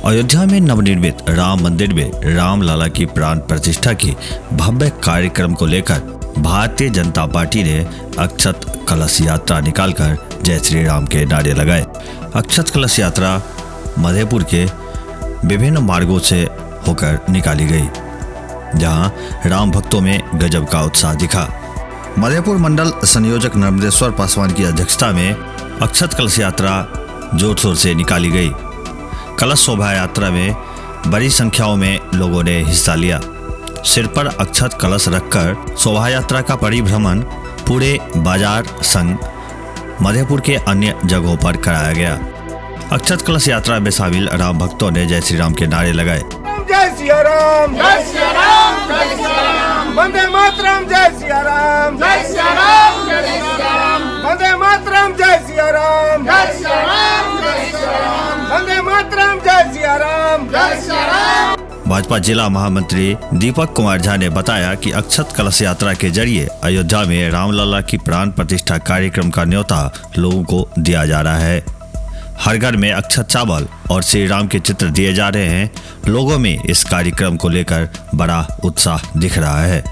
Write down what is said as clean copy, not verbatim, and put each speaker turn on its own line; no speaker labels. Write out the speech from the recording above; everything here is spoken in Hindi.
अयोध्या में नवनिर्मित राम मंदिर में रामलला की प्राण प्रतिष्ठा के भव्य कार्यक्रम को लेकर भारतीय जनता पार्टी ने अक्षत कलश यात्रा निकालकर जय श्री राम के नारे लगाए। अक्षत कलश यात्रा मधेपुर के विभिन्न मार्गों से होकर निकाली गई, जहां राम भक्तों में गजब का उत्साह दिखा। मधेपुर मंडल संयोजक नर्मदेश्वर पासवान की अध्यक्षता में अक्षत कलश यात्रा जोर शोर से निकाली गई। कलश शोभा यात्रा में बड़ी संख्याओं में लोगों ने हिस्सा लिया। सिर पर अक्षत कलश रखकर शोभा यात्रा का परिभ्रमण पूरे बाजार संग मधेपुर के अन्य जगहों पर कराया गया। अक्षत कलश यात्रा में शामिल राम भक्तों ने जय श्री राम के नारे लगाए।
जय सिया राम, जय सिया राम, जय सिया राम, वंदे मातरम, जय सिया राम, जय सिया राम, जय सिया राम, वंदे मातरम, जय सिया राम, जय सिया राम, जय सिया राम, वंदे मातरम, जय सिया राम, जय सिया राम।
भाजपा जिला महामंत्री दीपक कुमार झा ने बताया कि अक्षत कलश यात्रा के जरिए अयोध्या में रामलला की प्राण प्रतिष्ठा कार्यक्रम का न्योता लोगों को दिया जा रहा है। हर घर में अक्षत चावल और श्री राम के चित्र दिए जा रहे हैं। लोगों में इस कार्यक्रम को लेकर बड़ा उत्साह दिख रहा है।